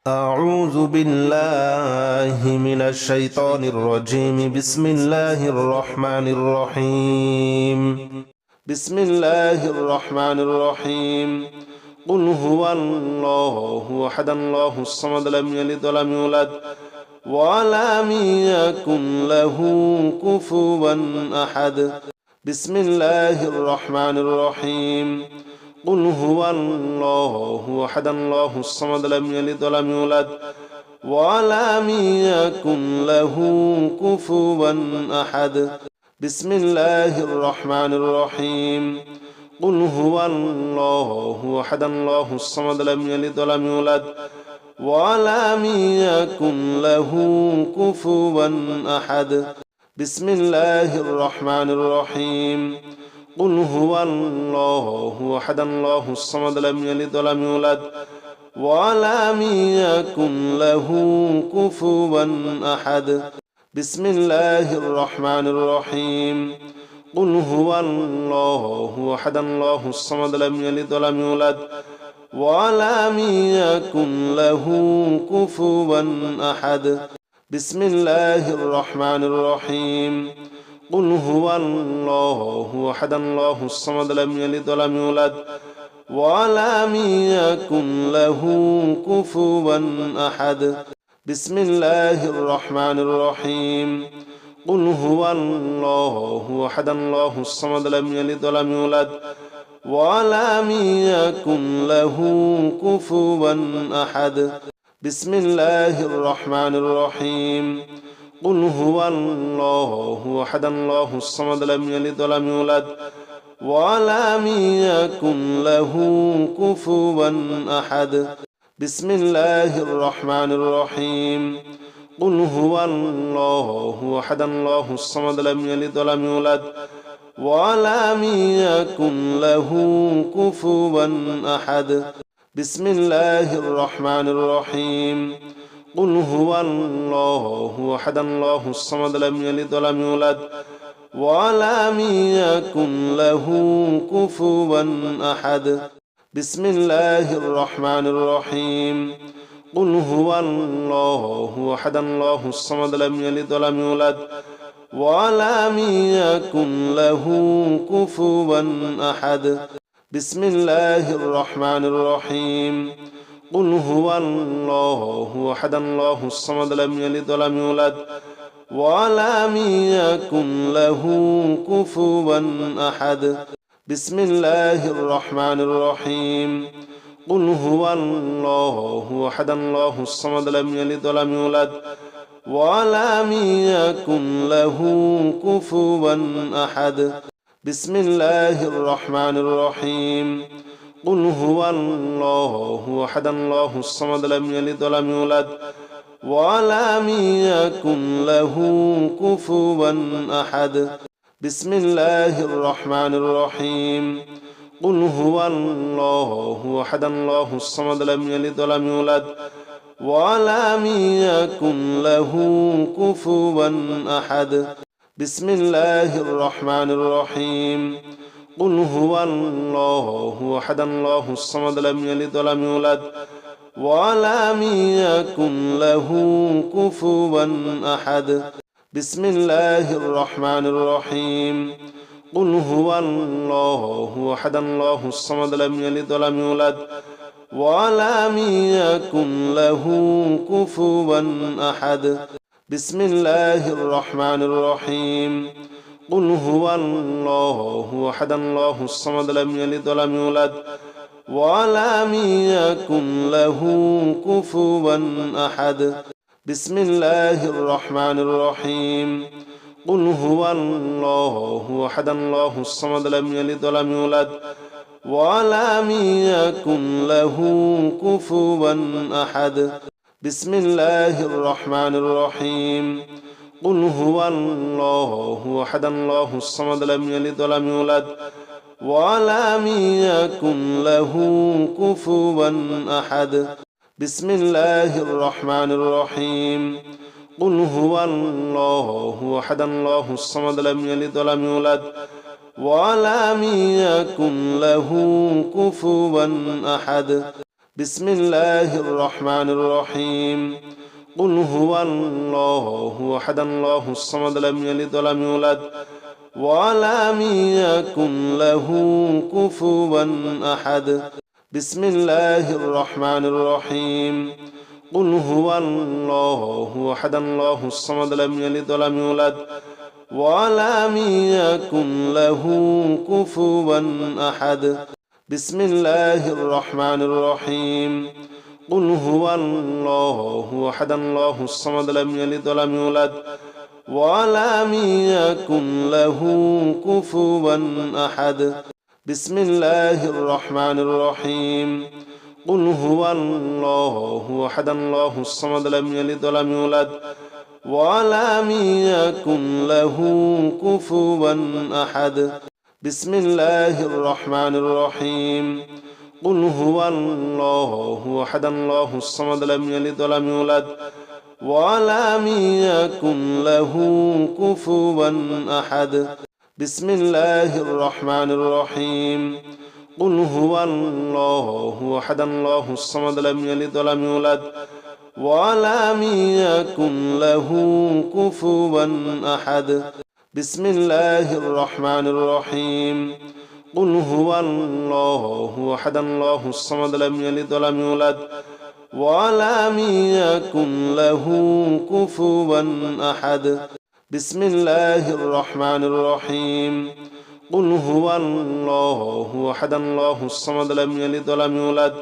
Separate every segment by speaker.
Speaker 1: أعوذ بالله من الشيطان الرجيم. بسم الله الرحمن الرحيم. بسم الله الرحمن الرحيم. قل هو الله أحد الله الصمد لم يلد ولم يولد ولم يكن له كفوا أحد. بسم الله الرحمن الرحيم. قل هو الله أحد الله الصمد لم يلد ولم يولد ولم يكن له كفوا أحد. بسم الله الرحمن الرحيم. قل هو الله أحد الله الصمد لم يلد ولم يولد ولم يكن له كفوا أحد. بسم الله الرحمن الرحيم. قل هو الله أحد الله الصمد لم يلد ولم يولد ولم يكن له كفوا أحد. بسم الله الرحمن الرحيم. قل هو الله أحد الله الصمد لم يلد ولم يولد ولم يكن له كفوا أحد. بسم الله الرحمن الرحيم. قل هو الله أحد الله الصمد لم يلد ولم يولد ولم يكن له كفوا أحد. بسم الله الرحمن الرحيم. قل هو الله أحد الله الصمد لم يلد ولم يولد ولم يكن له كفوا أحد. بسم الله الرحمن الرحيم. قل هو الله أحد الله الصمد لم يلد ولم يولد ولم يكن له كفوا أحد. بسم الله الرحمن الرحيم. قل هو الله أحد الله الصمد لم يلد ولم يولد ولم يكن له كفوا أحد. بسم الله الرحمن الرحيم. قل هو الله أحد الله الصمد لم يلد ولم يولد ولم يكن له كفوا أحد. بسم الله الرحمن الرحيم. قل هو الله أحد الله الصمد لم يلد ولم يولد ولم يكن له كفوا أحد. بسم الله الرحمن الرحيم. قل هو الله أحد الله الصمد لم يلد ولم يولد ولم يكن له كفوا أحد. بسم الله الرحمن الرحيم. قل هو الله أحد الله الصمد لم يلد ولم يولد ولم يكن له كفوا أحد. بسم الله الرحمن الرحيم. قل هو الله أحد الله الصمد لم يلد ولم يولد ولم يكن له كفوا أحد. بسم الله الرحمن الرحيم. قل هو الله أحد الله الصمد لم يلد ولم يولد ولم يكن له كفوا أحد. بسم الله الرحمن الرحيم. قل هو الله أحد الله الصمد لم يلد ولم يولد ولم يكن له كفوا أحد. بسم الله الرحمن الرحيم. قل هو الله أحد الله الصمد لم يلد ولم يولد ولم يكن له كفوا أحد. بسم الله الرحمن الرحيم. قل هو الله أحد الله الصمد لم يلد ولم يولد ولم يكن له كفوا أحد. بسم الله الرحمن الرحيم. قل هو الله أحد الله الصمد لم يلد ولم يولد ولم يكن له كفوا أحد. بسم الله الرحمن الرحيم. قل هو الله أحد الله الصمد لم يلد ولم يولد ولم يكن له كفوا أحد. بسم الله الرحمن الرحيم. قل هو الله أحد الله الصمد لم يلد ولم يولد ولم يكن له كفوا أحد. بسم الله الرحمن الرحيم قل هو الله أحد الله الصمد لم يلد ولم يولد ولم يكن له كفوا أحد بسم الله الرحمن الرحيم قل هو الله أحد الله الصمد لم يلد ولم يولد ولم يكن له كفوا أحد بسم الله الرحمن الرحيم قل هو الله أحد الله الصمد لم يلد ولم يولد ولم يكن له كفوا أحد بسم الله الرحمن الرحيم قل هو الله أحد الله الصمد لم يلد ولم يولد ولم يكن له كفوا أحد بسم الله الرحمن الرحيم قل هو الله أحد الله الصمد لم يلد ولم يولد ولم يكن له كفوا أحد بسم الله الرحمن الرحيم قل هو الله أحد الله الصمد لم يلد ولم يولد ولم يكن له كفوا أحد بسم الله الرحمن الرحيم قل هو الله أحد الله الصمد لم يلد ولم يولد ولم يكن له كفوا أحد بسم الله الرحمن الرحيم قل هو الله أحد الله الصمد لم يلد ولم يولد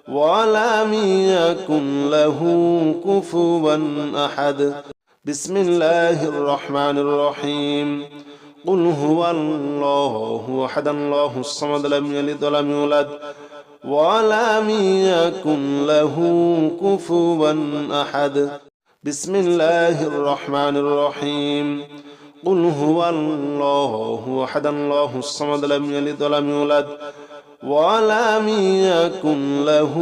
Speaker 1: ولم يكن له كفوا أحد بسم الله الرحمن الرحيم قل هو الله أحد الله الصمد لم يلد ولم يولد ولم يكن له كفوا أحد بسم الله الرحمن الرحيم قل هو الله أحد الله الصمد لم يلد ولم يولد ولم يكن له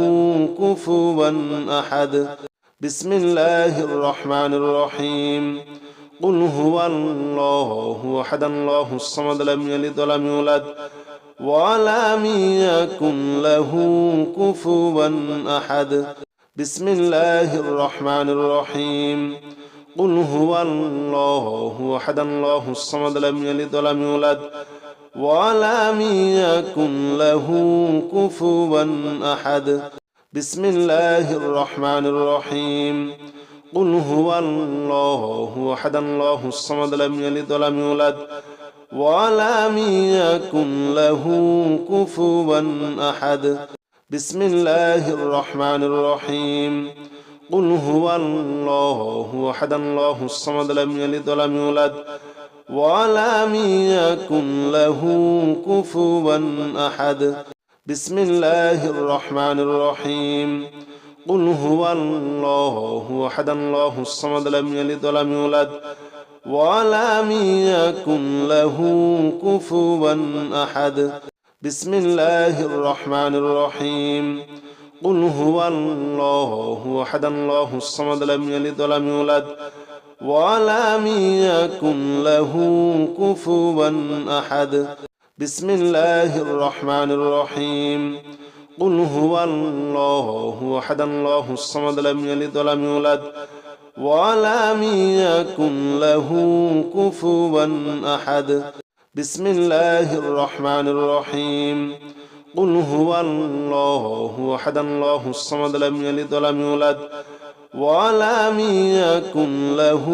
Speaker 1: كفوا أحد بسم الله الرحمن الرحيم قل هو الله أحد الله الصمد لم يلد ولم يولد ولم يكن له كفوا أحد بسم الله الرحمن الرحيم قل هو الله أحد الله الصمد لم يلد ولم يولد ولم يكن له كفوا أحد بسم الله الرحمن الرحيم قل هو الله أحد الله الصمد لم يلد ولم يولد ولم يكن له كفوا أحد بسم الله الرحمن الرحيم قل هو الله أحد الله الصمد لم يلد ولم يولد ولم يكن له كفوا أحد بسم الله الرحمن الرحيم قل هو الله أحد الله الصمد لم يلد ولم يولد ولم يكن له كفوا أحد بسم الله الرحمن الرحيم قل هو الله أحد الله الصمد لم يلد ولم يولد ولم يكن له كفوا أحد بسم الله الرحمن الرحيم قل هو الله أحد الله الصمد لم يلد ولم يولد ولم يكن له كفوا أحد بسم الله الرحمن الرحيم قل هو الله أحد الله الصمد لم يلد ولم يولد ولم يكن له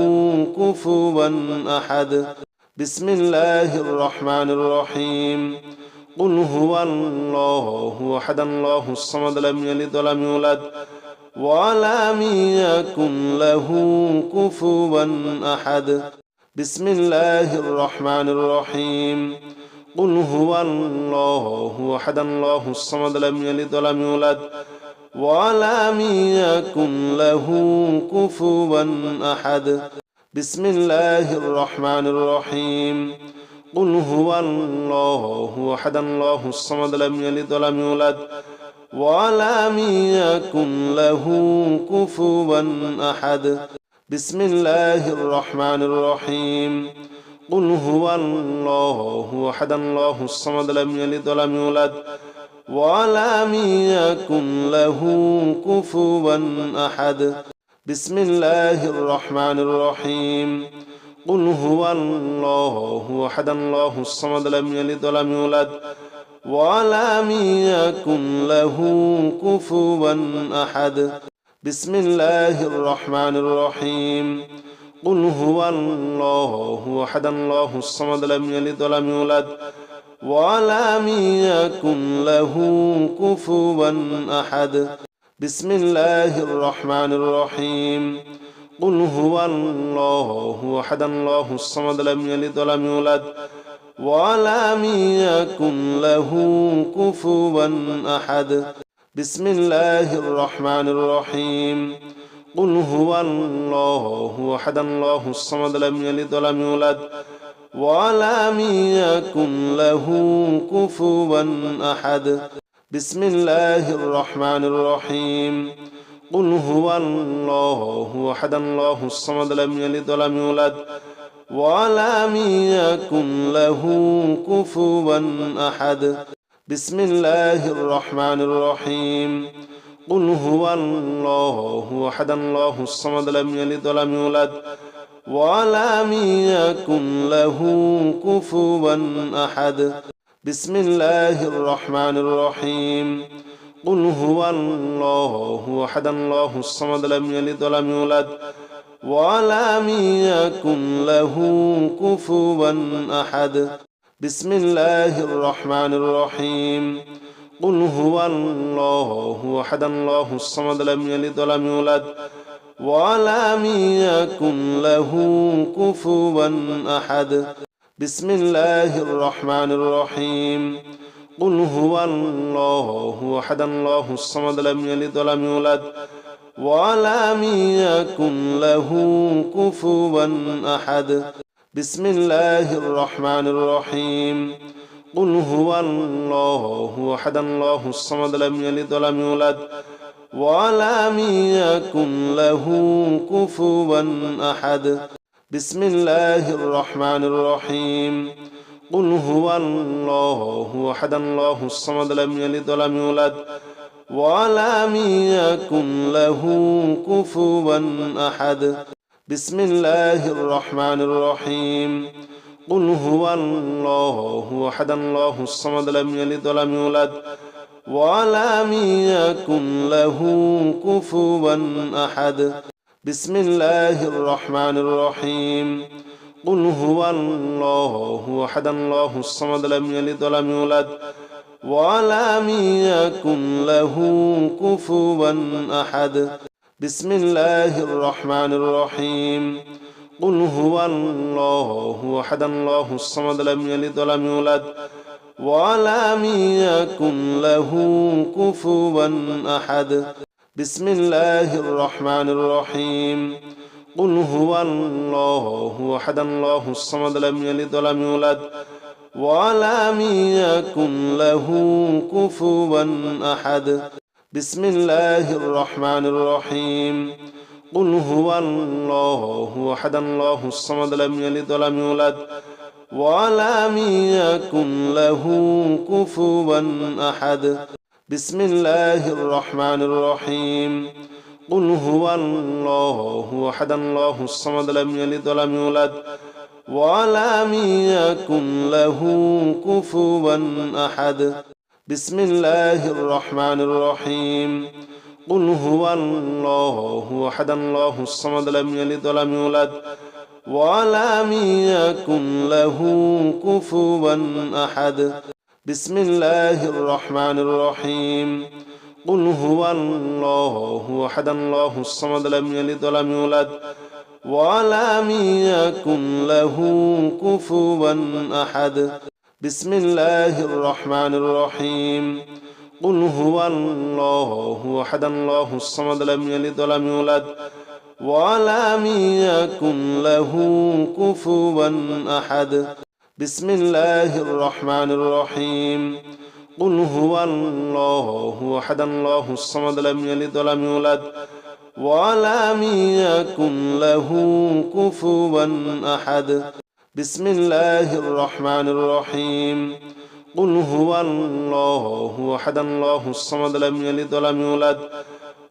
Speaker 1: كفوا أحد بسم الله الرحمن الرحيم قل هو الله أحد الله الصمد لم يلد ولم يولد ولم يكن له كفوا أحد بسم الله الرحمن الرحيم قل هو الله أحد الله الصمد لم يلد ولم يولد ولم يكن له كفوا أحد بسم الله الرحمن الرحيم قل هو الله أحد الله الصمد لم يلد ولم يولد ولم يكن له كفوا أحد بسم الله الرحمن الرحيم قل هو الله أحد الله الصمد لم يلد ولم يولد ولم يكن له كفوا أحد بسم الله الرحمن الرحيم قل هو الله أحد الله الصمد لم يلد ولم يولد ولم يكن له كفوا أحد بسم الله الرحمن الرحيم قل هو الله أحد الله الصمد لم يلد ولم يولد ولم يكن له كفوا أحد بسم الله الرحمن الرحيم قل هو الله أحد الله الصمد لم يلد ولم يولد ولم يكن له كفوا أحد بسم الله الرحمن الرحيم قل هو الله أحد الله الصمد لم يلد ولم يولد ولم يكن له كفوا أحد بسم الله الرحمن الرحيم قل هو الله أحد الله الصمد لم يلد ولم يولد ولم يكن له كفوا أحد بسم الله الرحمن الرحيم قل هو الله أحد الله الصمد لم يلد ولم يولد ولم يكن له كفوا أحد بسم الله الرحمن الرحيم قل هو الله أحد الله الصمد لم يلد ولم يولد ولم يكن له كفوا أحد بسم الله الرحمن الرحيم قل هو الله أحد الله الصمد لم يلد ولم يولد ولم يكن له كفوا أحد بسم الله الرحمن الرحيم قل هو الله أحد الله الصمد لم يلد ولم يولد ولم يكن له كفوا أحد بسم الله الرحمن الرحيم قل هو الله أحد الله الصمد لم يلد ولم يولد ولم يكن له كفوا أحد بسم الله الرحمن الرحيم قل هو الله أحد الله الصمد لم يلد ولم يولد ولم يكن له كفوا أحد بسم الله الرحمن الرحيم قل هو الله أحد الله الصمد لم يلد ولم يولد ولم يكن له كفوا أحد بسم الله الرحمن الرحيم قل هو الله أحد الله الصمد لم يلد ولم يولد ولم يكن له كفوا أحد بسم الله الرحمن الرحيم قل هو الله أحد الله الصمد لم يلد ولم يولد ولم يكن له كفوا أحد بسم الله الرحمن الرحيم قل هو الله أحد الله الصمد لم يلد ولم يولد ولم يكن له كفوا أحد بسم الله الرحمن الرحيم قل هو الله أحد الله الصمد لم يلد ولم يولد ولم يكن له كفوا أحد بسم الله الرحمن الرحيم قل هو الله أحد الله الصمد لم يلد ولم يولد ولم يكن له كفوا أحد بسم الله الرحمن الرحيم قل هو الله أحد الله الصمد لم يلد ولم يولد ولم يكن له كفوا أحد بسم الله الرحمن الرحيم قل هو الله أحد الله الصمد لم يلد ولم يولد ولم يكن له كفوا أحد بسم الله الرحمن الرحيم قل هو الله أحد الله الصمد لم يلد ولم يولد ولم يكن له كفوا أحد بسم الله الرحمن الرحيم قل هو الله أحد الله الصمد لم يلد ولم يولد ولم يكن له كفوا أحد بسم الله الرحمن الرحيم قل هو الله أحد الله الصمد لم يلد ولم يولد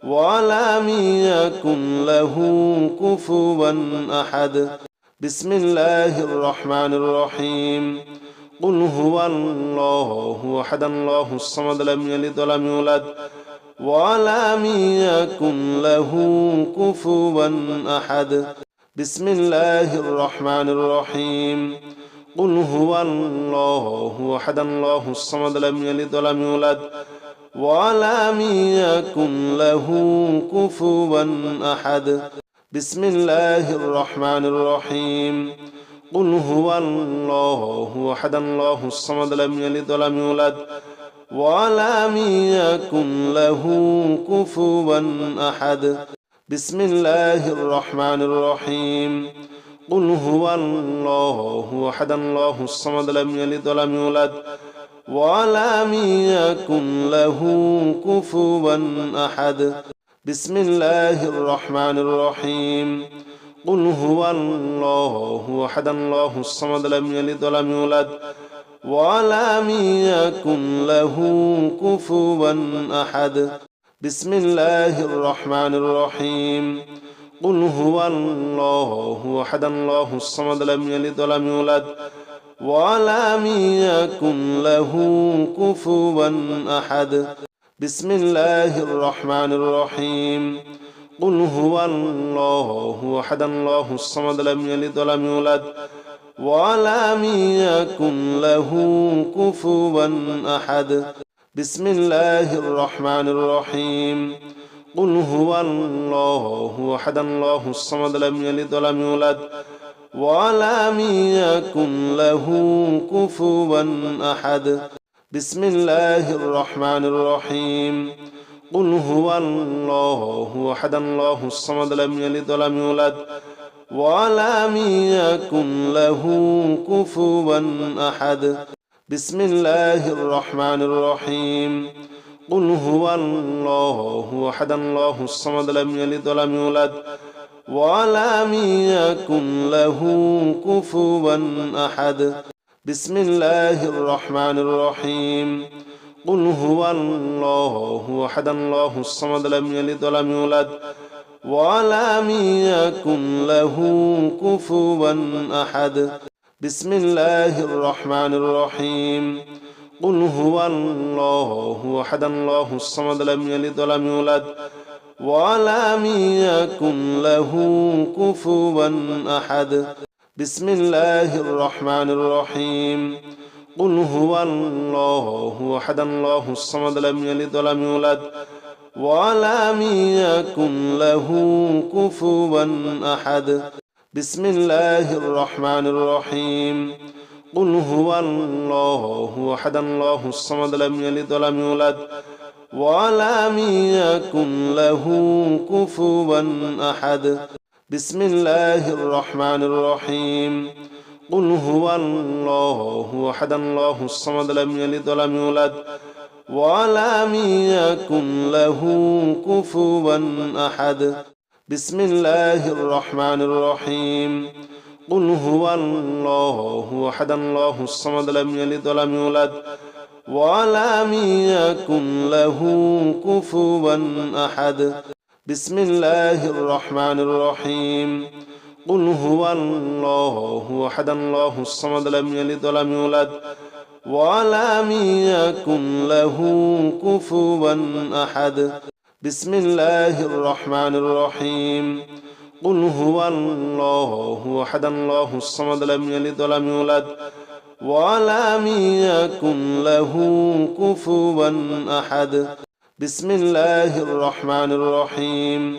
Speaker 1: ولم يكن له كفوا أحد بسم الله الرحمن الرحيم قل هو الله أحد الله الصمد لم يلد ولم يولد ولم يكن له كفوا أحد بسم الله الرحمن الرحيم قل هو الله أحد الله الصمد لم يلد ولم يولد ولم يكن له كفوا أحد بسم الله الرحمن الرحيم قل هو الله أحد الله الصمد لم يلد ولم يولد ولم يكن له كفوا أحد بسم الله الرحمن الرحيم قل هو الله أحد الله الصمد لم يلد ولم يولد ولم يكن له كفوا أحد بسم الله الرحمن الرحيم قل هو الله أحد الله الصمد لم يلد ولم يولد ولم يكن له كفوا أحد بسم الله الرحمن الرحيم قل هو الله أحد الله الصمد لم يلد ولم يولد ولم يكن له كفوا أحد بسم الله الرحمن الرحيم قل هو الله أحد الله الصمد لم يلد ولم يولد ولم يكن له كفوا أحد بسم الله الرحمن الرحيم قل هو الله أحد الله الصمد لم يلد ولم يولد ولم يكن له كفوا أحد بسم الله الرحمن الرحيم قل هو الله أحد الله الصمد لم يلد ولم يولد ولم يكن له كفوا أحد بسم الله الرحمن الرحيم قل هو الله أحد الله الصمد لم يلد ولم يولد ولم يكن له كفوا أحد بسم الله الرحمن الرحيم قل هو الله أحد الله الصمد لم يلد ولم يولد ولم يكن له كفوا أحد بسم الله الرحمن الرحيم قل هو الله أحد الله الصمد لم يلد ولم يولد ولم يكن له كفوا أحد بسم الله الرحمن الرحيم قل هو الله أحد الله الصمد لم يلد ولم يولد ولم يكن له كفوا أحد بسم الله الرحمن الرحيم قل هو الله أحد الله الصمد لم يلد ولم يولد ولم يكن له كفوا أحد بسم الله الرحمن الرحيم قل هو الله أحد الله الصمد لم يلد ولم يولد ولم يكن له كفوا أحد بسم الله الرحمن الرحيم قل هو الله أحد الله الصمد لم يلد ولم يولد ولم يكن له كفوا أحد بسم الله الرحمن الرحيم قل هو الله أحد الله الصمد لم يلد ولم يولد ولم يكن له كفوا أحد بسم الله الرحمن الرحيم قل هو الله أحد الله الصمد لم يلد ولم يولد ولم يكن له كفوا أحد بسم الله الرحمن الرحيم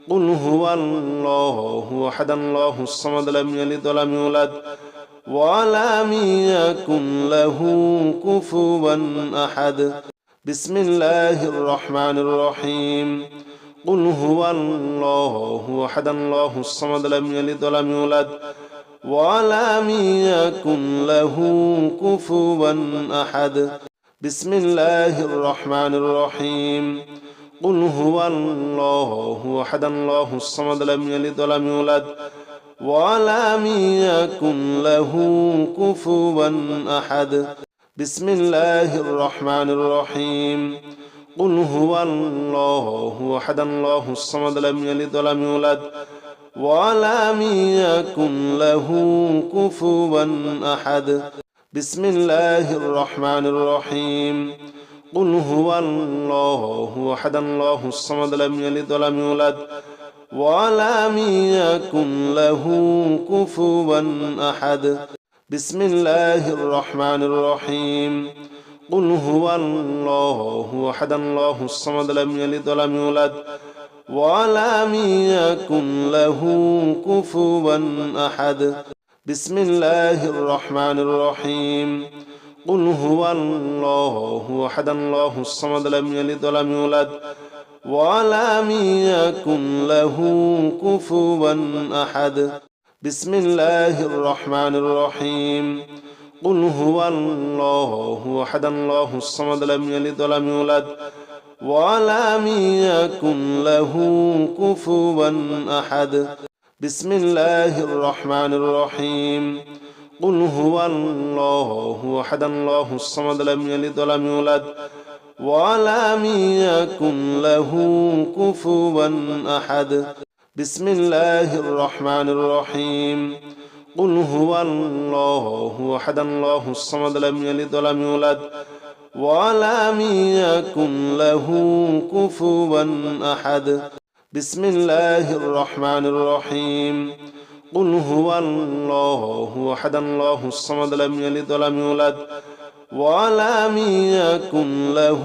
Speaker 1: قل هو الله أحد الله الصمد لم يلد ولم يولد ولم يكن له كفوا أحد بسم الله الرحمن الرحيم قل هو الله أحد الله الصمد لم يلد ولم يولد ولم يكن له كفوا أحد بسم الله الرحمن الرحيم قل هو الله أحد الله الصمد لم يلد ولم يولد ولم يكن له كفوا أحد بسم الله الرحمن الرحيم قل هو الله أحد الله الصمد لم يلد ولم يولد ولم يكن له كفوا أحد بسم الله الرحمن الرحيم قل هو الله أحد الله الصمد لم يلد ولم يولد ولم يكن له كفوا أحد بسم الله الرحمن الرحيم قل هو الله أحد الله الصمد لم يلد ولم يولد ولم يكن له كفوا أحد بسم الله الرحمن الرحيم قل هو الله أحد الله الصمد لم يلد ولم يولد ولم يكن له كفوا أحد بسم الله الرحمن الرحيم قل هو الله أحد الله الصمد لم يلد ولم يولد ولم يكن له كفوا أحد بسم الله الرحمن الرحيم قل هو الله أحد الله الصمد لم يلد ولم يولد ولم يكن له كفوا أحد بسم الله الرحمن الرحيم قل هو الله أحد الله الصمد لم يلد ولم يولد ولم يكن له كفوا أحد بسم الله الرحمن الرحيم قل هو الله أحد الله الصمد لم يلد ولم يولد ولم يكن له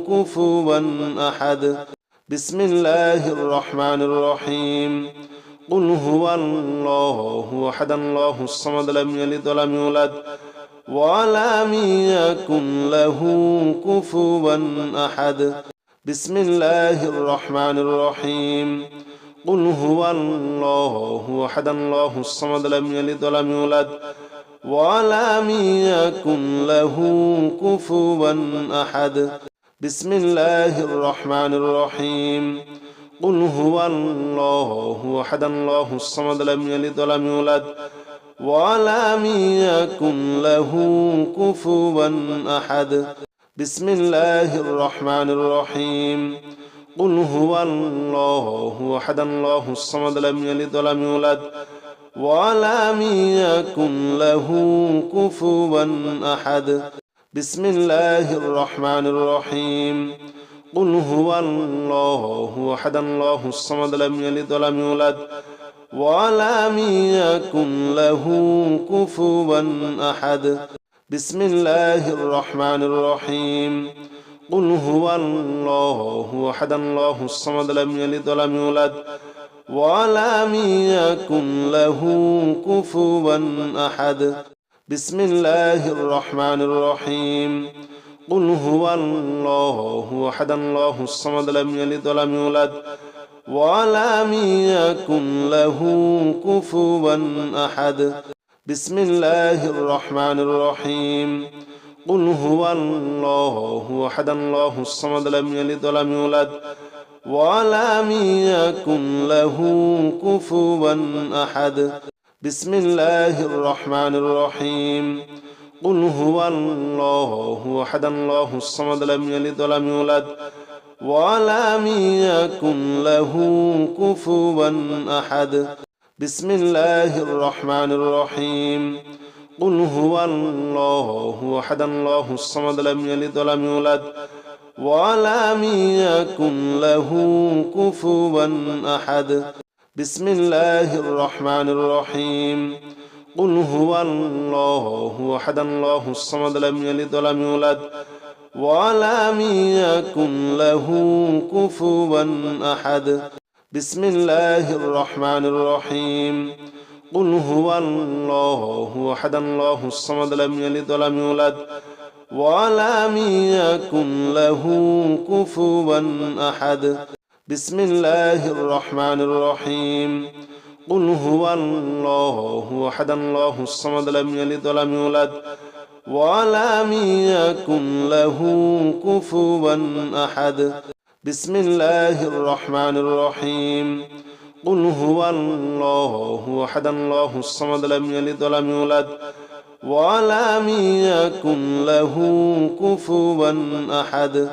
Speaker 1: كفوا أحد بسم الله الرحمن الرحيم قل هو الله أحد الله الصمد لم يلد ولم يولد ولم يكن له كفوا أحد بسم الله الرحمن الرحيم قل هو الله أحد الله الصمد لم يلد ولم يولد ولم يكن له كفوا أحد بسم الله الرحمن الرحيم قل هو الله أحد الله الصمد لم يلد ولم يولد ولم يكن له كفوا أحد بسم الله الرحمن الرحيم قل هو الله أحد الله الصمد لم يلد ولم يولد ولم يكن له كفوا أحد بسم الله الرحمن الرحيم قل هو الله أحد الله الصمد لم يلد ولم يولد ولم يكن له كفوا أحد بسم الله الرحمن الرحيم قل هو الله أحد الله الصمد لم يلد ولم يولد ولم يكن له كفوا أحد بسم الله الرحمن الرحيم قل هو الله أحد الله الصمد لم يلد ولم يولد ولم يكن له كفوا أحد بسم الله الرحمن الرحيم قل هو الله أحد الله الصمد لم يلد ولم يولد ولم يكن له كفوا أحد بسم الله الرحمن الرحيم قل هو الله أحد الله الصمد لم يلد ولم يولد ولم يكن له كفوا أحد بسم الله الرحمن الرحيم قل هو الله أحد الله الصمد لم يلد ولم يولد ولم يكن له كفوا أحد بسم الله الرحمن الرحيم قل هو الله أحد الله الصمد لم يلد ولم يولد ولم يكن له كفوا أحد بسم الله الرحمن الرحيم قل هو الله أحد الله الصمد لم يلد ولم يولد ولم يكن له كفوا أحد بسم الله الرحمن الرحيم قل هو الله أحد الله الصمد لم يلد ولم يولد ولم يكن له كفوا أحد بسم الله الرحمن الرحيم قل هو الله أحد الله الصمد لم يلد ولم يولد ولم يكن له كفوا أحد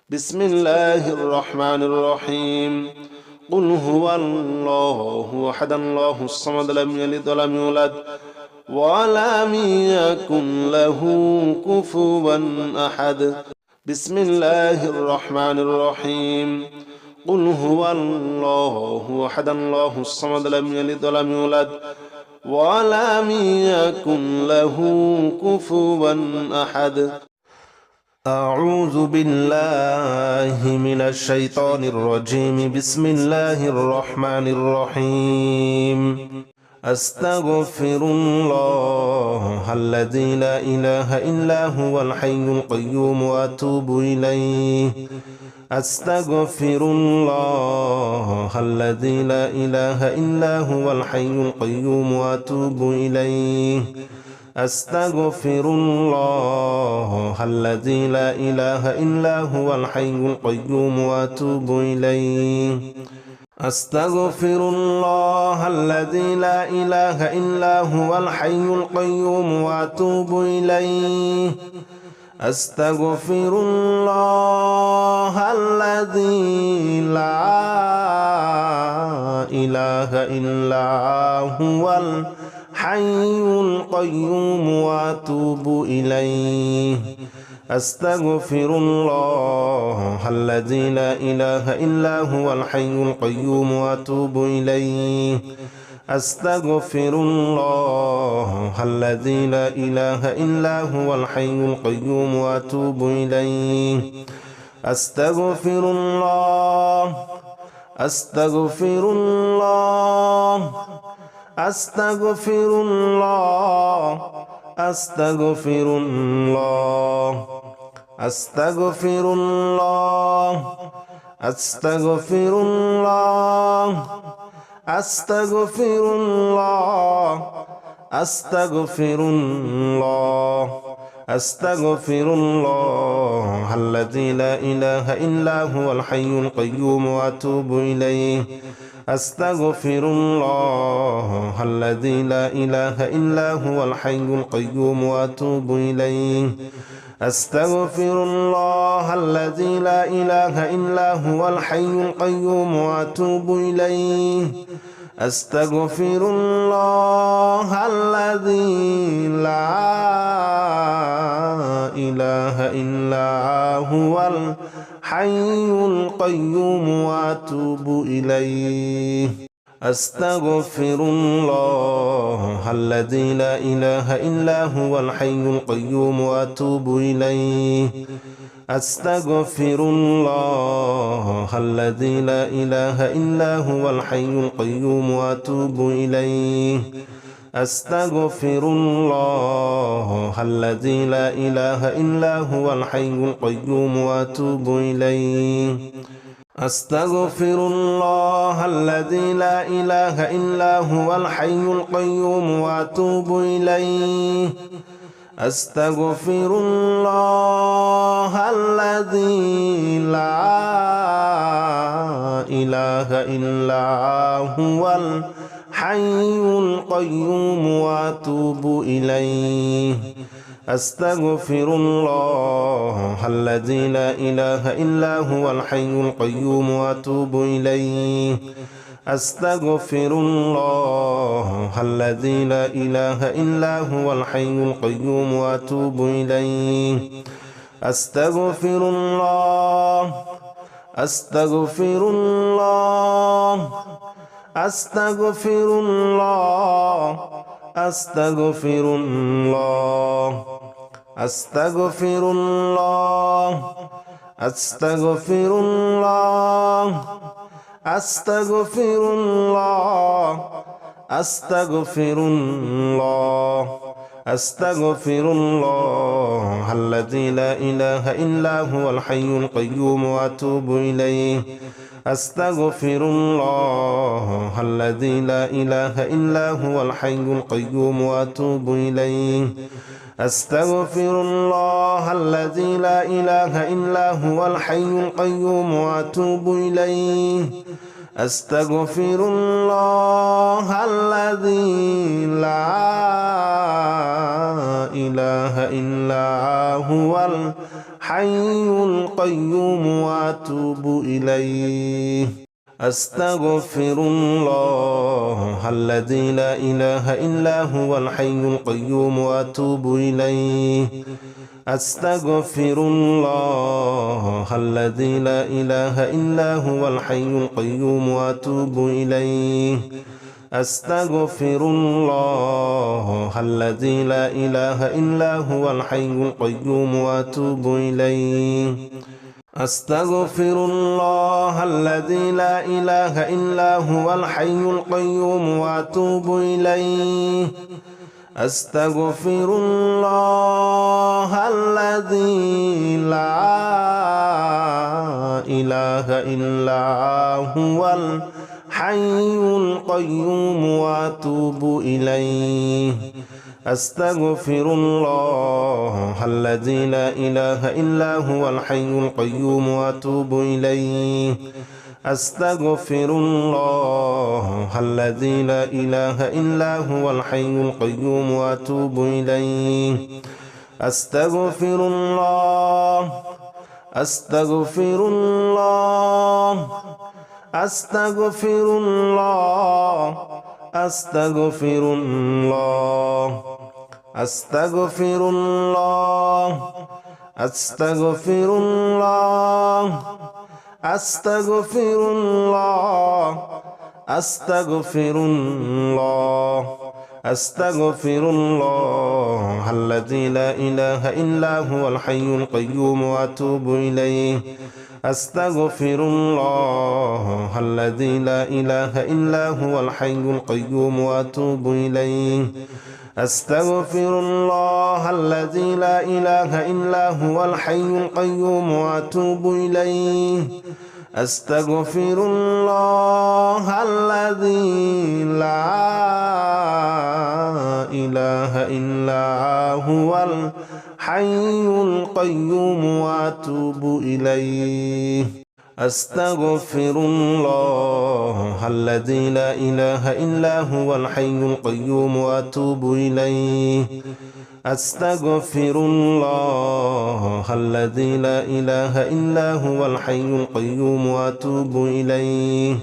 Speaker 1: بسم الله الرحمن الرحيم قل هو الله أحد الله الصمد لم يلد ولم يولد ولم يكن له كفوا أحد بسم الله الرحمن الرحيم قل هو الله أحد الله الصمد لم يلد ولم يولد ولم يكن له كفوا أحد أعوذ بالله من الشيطان الرجيم بسم الله الرحمن الرحيم أستغفر الله الذي لا إله إلا هو الحي القيوم وأتوب إليه أستغفر الله الذي لا إله إلا هو الحي القيوم وأتوب إليه أستغفر الله الذي لا إله إلا هو الحي القيوم وأتوب إليه أستغفر الله الذي لا إله إلا هو الحي القيوم وأتوب إليه أستغفر الله الذي لا إله إلا هو الحي القيوم وأتوب إليه أستغفر الله الذي لا إله إلا هو الحي القيوم وأتوب إليه أستغفر الله الذي لا إله إلا هو الحي القيوم وأتوب إليه أستغفر الله أستغفر الله أستغفر الله أستغفر الله أستغفر الله أستغفر الله أستغفر الله أستغفر الله أستغفر الله الذي لا إله إلا هو الحي القيوم وأتوب إليه أستغفر الله الذي لا إله إلا هو الحي القيوم وأتوب إليه أستغفر الله الذي لا إله إلا هو الحي القيوم وأتوب إليه أستغفر الله الذي لا إله إلا هو الحي القيوم وأتوب إليه أستغفر الله الذي لا إله إلا هو الحي القيوم وأتوب إليه أستغفر الله الذي لا إله إلا هو الحي القيوم وأتوب إليه أستغفر الله الذي لا إله إلا هو الحي القيوم وأتوب إليه أستغفر الله الذي لا إله إلا هو الحي القيوم وأتوب إليه أستغفر الله الذي لا إله إلا هو الحي القيوم وأتوب إليه أستغفر الله الذي لا إله إلا هو الحي القيوم وأتوب إليه أستغفر الله الذي لا إله إلا هو الحي القيوم وأتوب إليه أستغفر الله أستغفر الله أستغفر الله أستغفر الله أستغفر الله أستغفر الله أستغفر الله أستغفر الله أستغفر الله الذي لا إله إلا هو الحي القيوم وأتوب إليه أستغفر الله الذي لا إله إلا هو الحي القيوم وأتوب إليه أستغفر الله الذي لا إله إلا هو الحي القيوم وأتوب إليه أستغفر الله الذي لا إله إلا هو الحي القيوم وأتوب إليه أستغفر الله الذي لا إله إلا هو الحي القيوم وأتوب إليه أستغفر الله الذي لا إله إلا هو الحي القيوم وأتوب إليه أستغفر الله الذي لا إله إلا هو الحي القيوم وأتوب إليه أستغفر الله الذي لا إله إلا هو الحي القيوم وأتوب إليه أستغفر الله الذي لا إله إلا هو الحي القيوم وأتوب إليه أستغفر الله الذي لا إله إلا هو الحي القيوم وأتوب إليه أستغفر الله الذي لا إله إلا هو الحي القيوم وأتوب إليه أستغفر الله أستغفر الله أستغفر الله أستغفر الله أستغفر الله أستغفر الله أستغفر الله أستغفر الله أستغفر الله الذي لا إله إلا هو الحي القيوم وأتوب إليه أستغفر الله الذي لا إله إلا هو الحي القيوم وأتوب إليه أستغفر الله الذي لا إله إلا هو الحي القيوم وأتوب إليه أستغفر الله الذي لا إله إلا هو الحي القيوم وأتوب إليه أستغفر الله الذي لا إله إلا هو الحي القيوم وأتوب إليه أستغفر الله الذي لا إله إلا هو الحي القيوم وأتوب إليه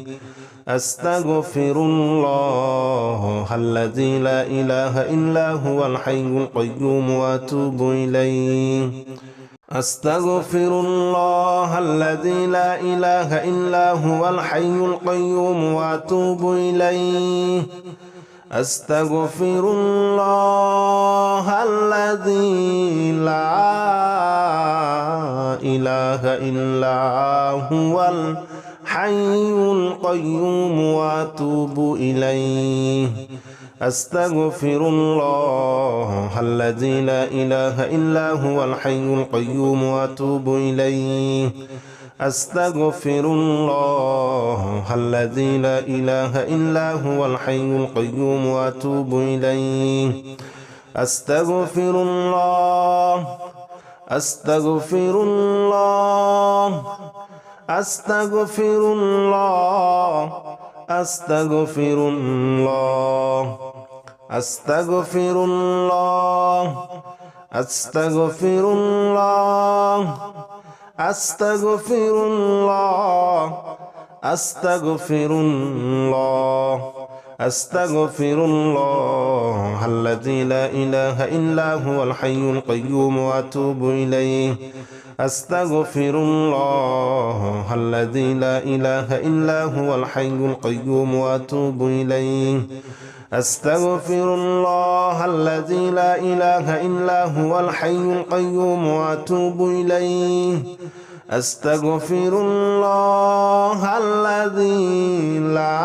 Speaker 1: أستغفر الله الذي لا إله إلا هو الحي القيوم وأتوب إليه أستغفر الله الذي لا إله إلا هو الحي القيوم وأتوب إليه أستغفر الله الذي لا إله إلا هو الحي القيوم وأتوب إليه أستغفر الله الذي لا إله إلا هو الحي القيوم وأتوب إليه أستغفر الله الذي لا إله إلا هو الحي القيوم وأتوب إليه أستغفر الله أستغفر الله أستغفر الله أستغفر الله أستغفر الله أستغفر الله أستغفر الله أستغفر الله أستغفر الله الذي لا إله إلا هو الحي القيوم وأتوب إليه أستغفر الله الذي لا إله إلا هو الحي القيوم وأتوب إليه أستغفر الله الذي لا إله إلا هو الحي القيوم وأتوب إليه أستغفر الله الذي لا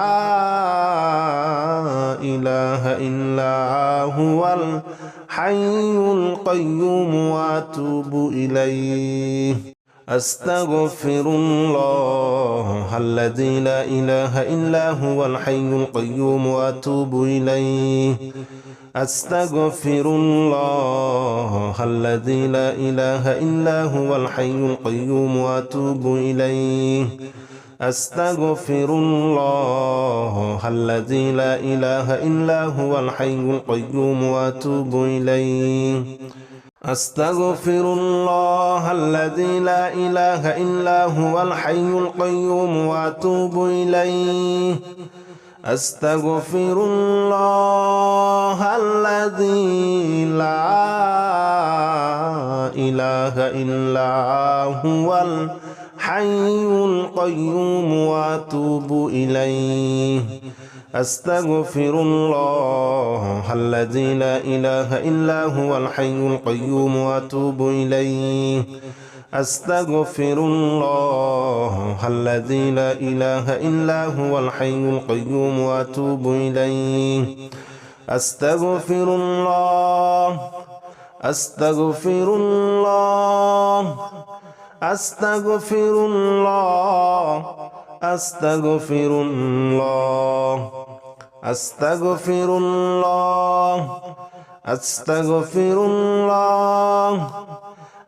Speaker 1: إله إلا هو الحي القيوم وأتوب إليه أستغفر الله الذي لا إله إلا هو الحي القيوم وأتوب إليه أستغفر الله الذي لا إله إلا هو الحي القيوم وأتوب إليه أستغفر الله الذي لا إله إلا هو الحي القيوم وأتوب إليه أستغفر الله الذي لا إله إلا هو الحي القيوم وأتوب إليه أستغفر الله الذي لا إله إلا هو الحي القيوم وأتوب إليه أستغفر الله الذي لا إله إلا هو الحي القيوم وأتوب إليه أستغفر الله الذي لا إله إلا هو الحي القيوم وأتوب إليه أستغفر الله أستغفر الله أستغفر الله أستغفر الله أستغفر الله أستغفر الله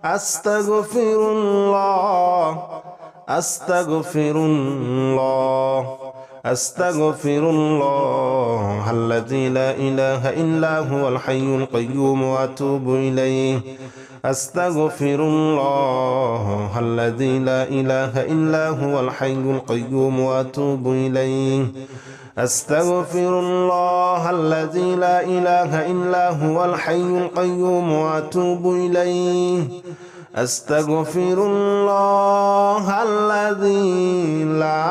Speaker 1: أستغفر الله أستغفر الله أستغفر الله الذي لا إله إلا هو الحي القيوم وأتوب إليه أستغفر الله الذي لا إله إلا هو الحي القيوم وأتوب إليه أستغفر الله الذي لا إله إلا هو الحي القيوم وأتوب إليه أستغفر الله الذي لا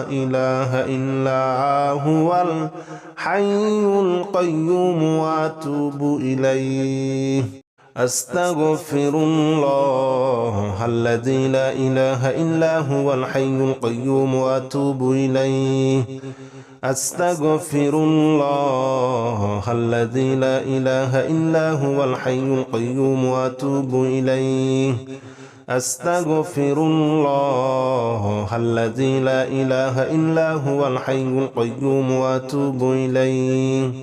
Speaker 1: إله إلا هو الحي القيوم وأتوب إليه أستغفر الله الذي لا إله إلا هو الحي القيوم وأتوب إليه أستغفر الله الذي لا إله إلا هو الحي القيوم وأتوب إليه أستغفر الله الذي لا إله إلا هو الحي القيوم وأتوب إليه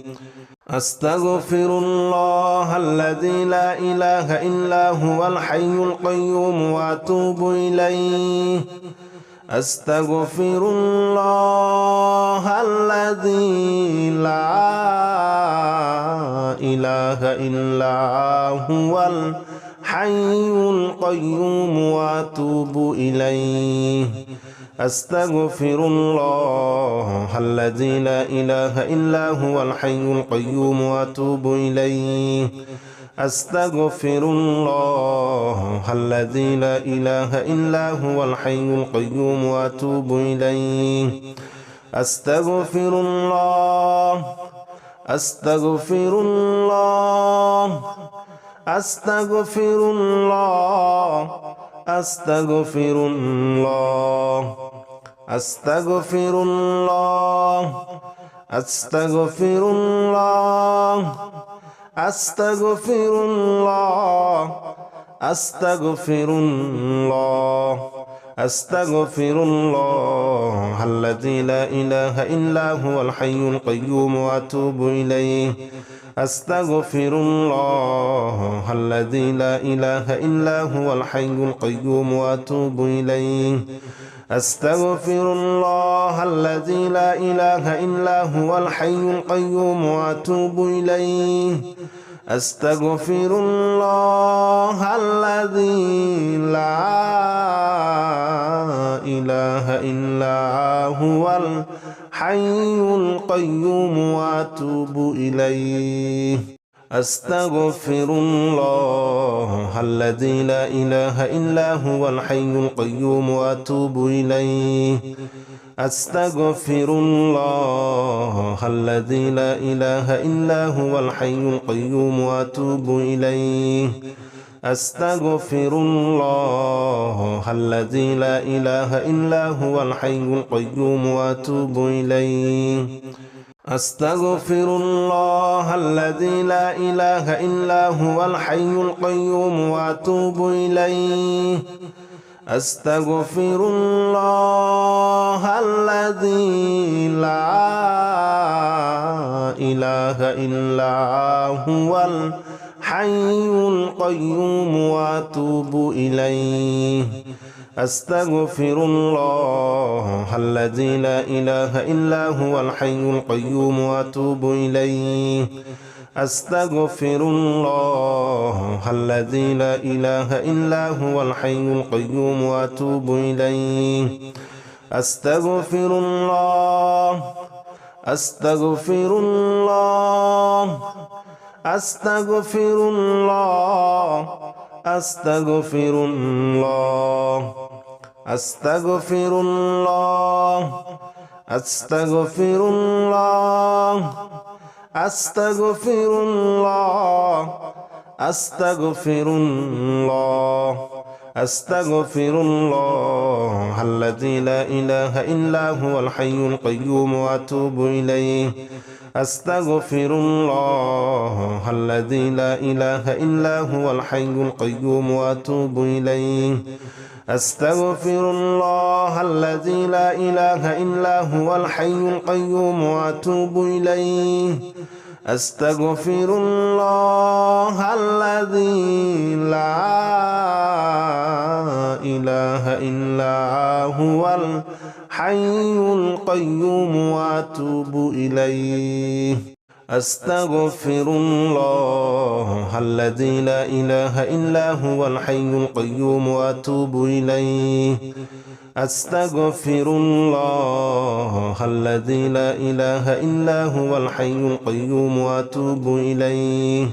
Speaker 1: أستغفر الله الذي لا إله إلا هو الحي القيوم وأتوب إليه أستغفر الله الذي لا إله إلا هو الحي القيوم وأتوب إليه أستغفر الله الذي لا إله إلا هو الحي القيوم وأتوب إليه أستغفر الله الذي لا إله إلا هو الحي القيوم وأتوب إليه أستغفر الله أستغفر الله أستغفر الله أستغفر الله أستغفر الله أستغفر الله أستغفر الله أستغفر الله أستغفر الله الذي لا إله إلا هو الحي القيوم وأتوب إليه أستغفر الله الذي لا إله إلا هو الحي القيوم وأتوب إليه أستغفر الله الذي لا إله إلا هو الحي القيوم وأتوب إليه أستغفر الله الذي لا إله إلا هو الحي القيوم وأتوب إليه أستغفر الله الذي لا إله إلا هو الحي القيوم وأتوب إليه أستغفر الله الذي لا إله إلا هو الحي القيوم وأتوب إليه أستغفر الله الذي لا إله إلا هو الحي القيوم وأتوب إليه أستغفر الله الذي لا إله إلا هو الحي القيوم وأتوب إليه أستغفر الله الذي لا إله إلا هو الحي القيوم وأتوب إليه أستغفر الله الذي لا إله إلا هو الحي القيوم وأتوب إليه أستغفر الله الذي لا إله إلا هو الحي القيوم وأتوب إليه أستغفر الله أستغفر الله أستغفر الله أستغفر الله أستغفر الله أستغفر الله أستغفر الله أستغفر الله أستغفر الله الذي لا إله إلا هو الحي القيوم وأتوب إليه أستغفر الله الذي لا إله إلا هو الحي القيوم وأتوب إليه أستغفر الله الذي لا إله إلا هو الحي القيوم وأتوب إليه أستغفر الله الذي لا إله إلا هو الحي القيوم وأتوب إليه أستغفر الله الذي لا إله إلا هو الحي القيوم وأتوب إليه أستغفر الله الذي لا إله إلا هو الحي القيوم وأتوب إليه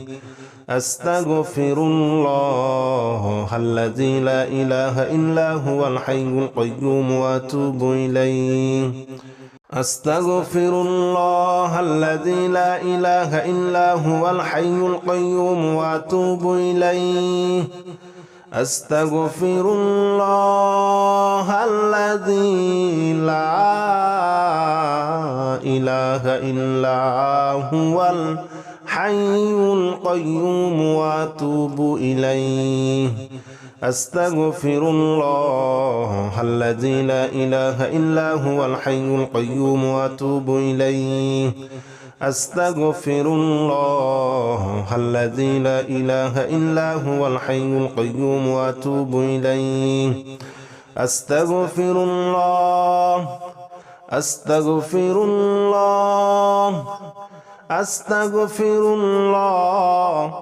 Speaker 1: أستغفر الله الذي لا إله إلا هو الحي القيوم وأتوب إليه أستغفر الله الذي لا إله إلا هو الحي القيوم وأتوب إليه أستغفر الله الذي لا إله إلا هو الحي القيوم وأتوب إليه أستغفر الله الذي لا إله إلا هو الحي القيوم وأتوب إليه أستغفر الله الذي لا إله إلا هو الحي القيوم وأتوب إليه أستغفر الله أستغفر الله أستغفر الله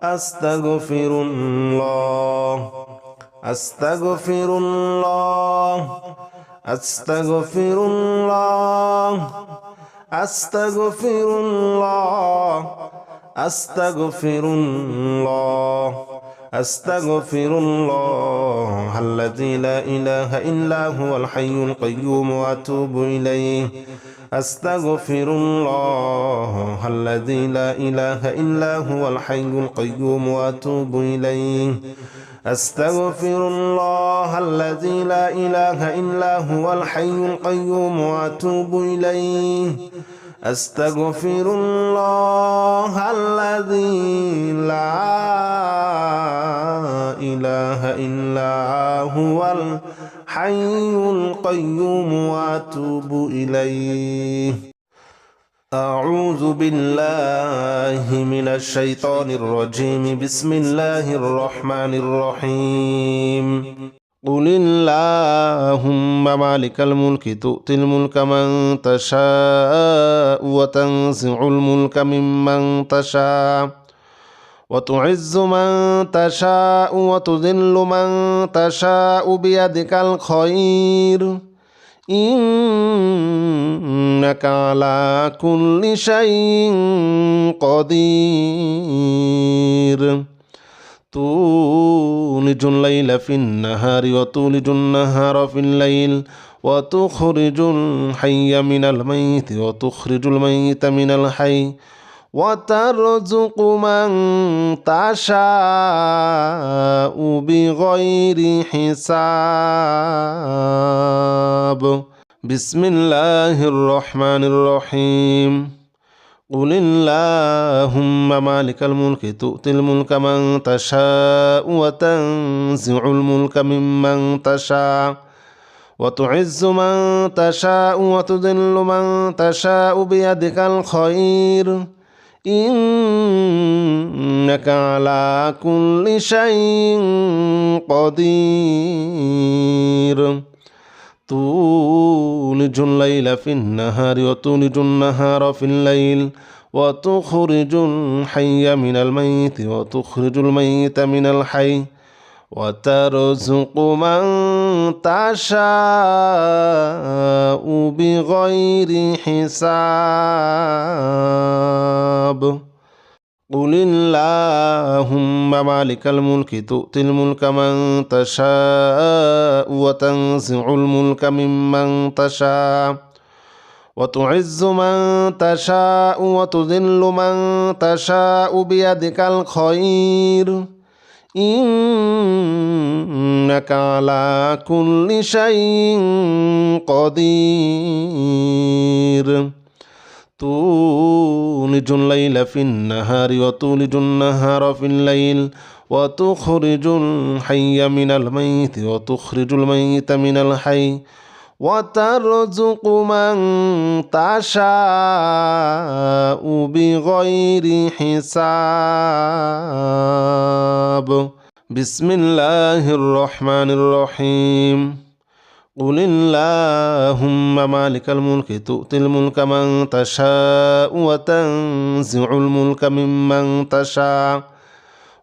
Speaker 1: أستغفر الله أستغفر الله أستغفر الله أستغفر الله أستغفر الله أستغفر الله الذي لا إله إلا هو الحي القيوم وأتوب إليه أستغفر الله الذي لا إله إلا هو الحي القيوم وأتوب إليه أستغفر الله الذي لا إله إلا هو الحي القيوم وأتوب إليه أستغفر الله الذي لا إله إلا هو الحي القيوم وأتوب إليه أعوذ بالله من الشيطان الرجيم بسم الله الرحمن الرحيم قل اللهم مالك الملك تؤتي الملك من تشاء وتنزع الملك ممن تشاء وتعز من تشاء وتذل من تشاء بيدك الخير إنك على كل شيء قدير تولج الليل في النهار وتولج النهار في الليل وتخرج الحي من الميت وتخرج الميت من الحي وترزق من تشاء بغير حساب بسم الله الرحمن الرحيم قل اللهم مالك الملك تؤتي الملك من تشاء وتنزع الملك ممن تشاء وتعز من تشاء وتذل من تشاء بيدك الخير إنك على كل شيء قدير تولج الليل في النهار وتولج النهار في الليل وتخرج الحي من الميت وتخرج الميت من الحي وترزق من تشاء بغير حساب قل اللهم مالك الملك تؤتي الملك من تشاء وتنزع الملك ممن تشاء وتعز من تشاء وتذل من تشاء بيدك الخير إنك على كل شيء قدير تولج الليل في النهار وتولج النهار في الليل وتخرج الحي من الميت وتخرج الميت من الحي وترزق من تشاء بغير حساب بسم الله الرحمن الرحيم قل اللهم مالك الملك تؤتي الملك من تشاء وتنزع الملك ممن تشاء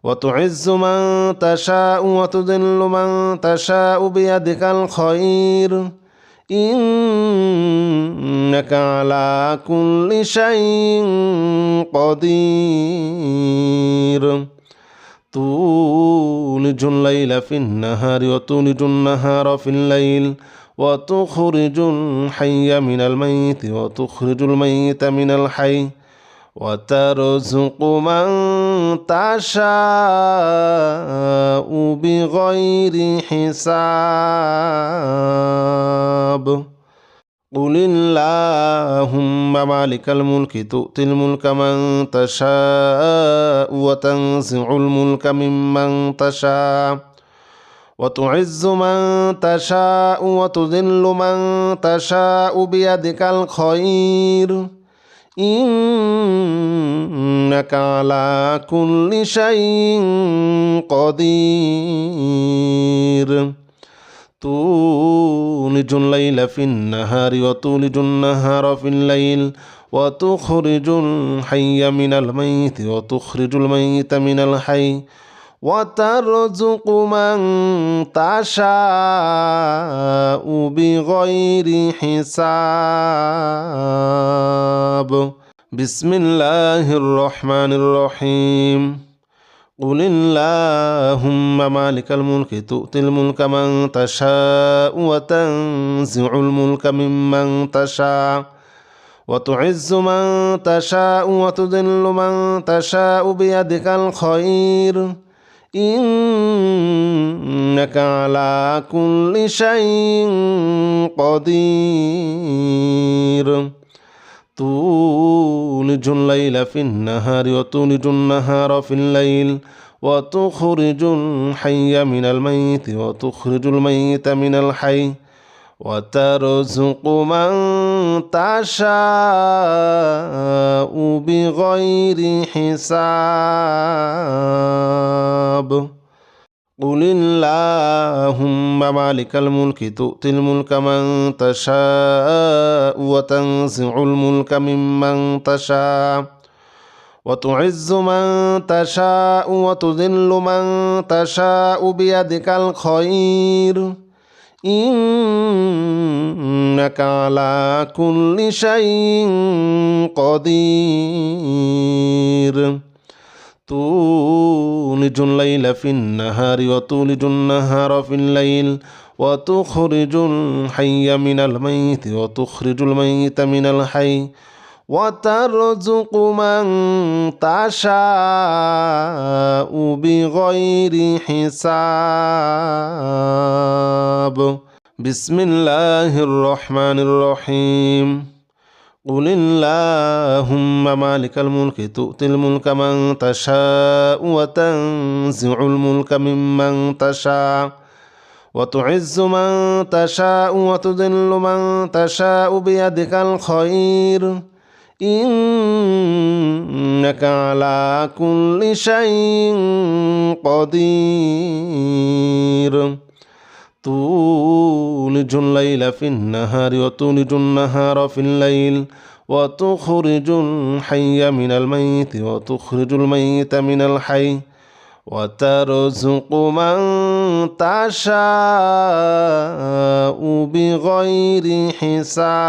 Speaker 1: وتعز من تشاء وتذل من تشاء بيدك الخير إنك على كل شيء قدير تولج الليل في النهار وتولج النهار في الليل وتخرج الحي من الميت وتخرج الميت من الحي وترزق من تشاء بغير حساب قل اللهم مالك الملك تؤتي الملك من تشاء وتنزع الملك ممن تشاء وتعز من تشاء وتذل من تشاء بيدك الخير إنك على كل شيء قدير تولج الليل في النهار وتولج النهار في الليل وتخرج الحي من الميت وتخرج الميت من الحي وترزق من تشاء بغير حساب بسم الله الرحمن الرحيم قل اللهم مالك الملك تؤتي الملك من تشاء وتنزع الملك ممن تشاء وتعز من تشاء وتذل من تشاء بيدك الخير إنك على كل شيء قدير تولج الليل في النهار وتولج النهار في الليل وتخرج الحي من الميت وتخرج الميت من الحي وترزق من تشاء بغير حساب قل اللهم مالك الملك تؤتي الملك من تشاء وتنزع الملك ممن تشاء وتعز من تشاء وتذل من تشاء بيدك الخير إنك على كل شيء قدير تولج الليل في النهار وتولج النهار في الليل وتخرج الحي من الميت وتخرج الميت من الحي وترزق من تشاء بغير حساب بسم الله الرحمن الرحيم قل اللهم مالك الملك تؤتي الملك من تشاء وتنزع الملك ممن تشاء وتعز من تشاء وتذل من تشاء بيدك الخير إنك على كل شيء قدير تولج الليل في النهار وتولج النهار في الليل وتخرج الحي من الميت وتخرج الميت من الحي وترزق من تشاء بغير حساب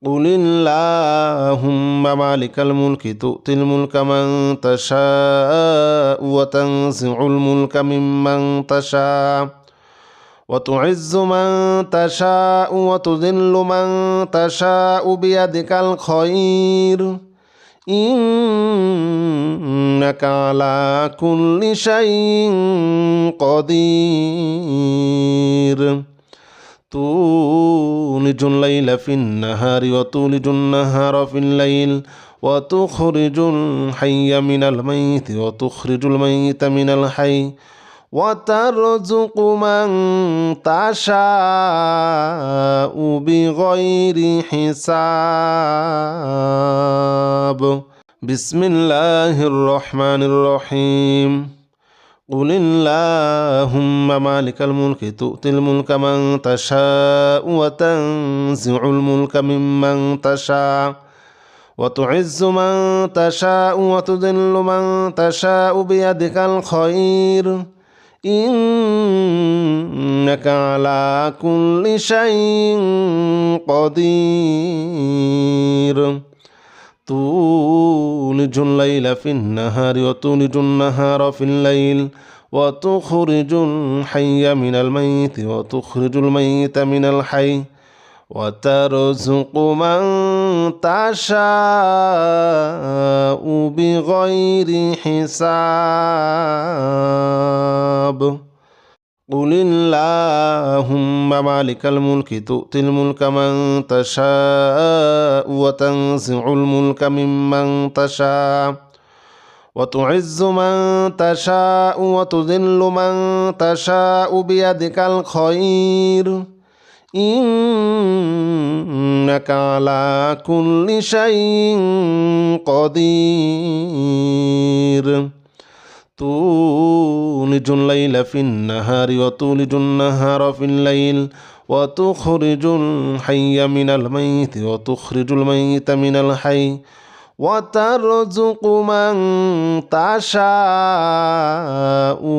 Speaker 1: قل اللهم مالك الملك تؤتي الملك من تشاء وتنزع الملك ممن تشاء وتعز من تشاء وتذل من تشاء بيدك الخير إنك على كل شيء قدير تولج الليل في النهار وتولج النهار في الليل وتخرج الحي من الميت وتخرج الميت من الحي وترزق من تشاء بغير حساب بسم الله الرحمن الرحيم قل اللهم مالك الملك تؤتي الملك من تشاء وتنزع الملك ممن تشاء وتعز من تشاء وتذل من تشاء بيدك الخير إنك على كل شيء قدير تولج الليل في النهار وتولج النهار في الليل وتخرج الحي من الميت وتخرج الميت من الحي وترزق من تشاء بغير حساب قل اللهم مالك الملك تؤتي الملك من تشاء وتنزع الملك ممن تشاء وتعز من تشاء وتذل من تشاء بيدك الخير إنك على كل شيء قدير تولج الليل في النهار وتولج النهار في الليل وتخرج الحي من الميت وتخرج الميت من الحي وترزق من تشاء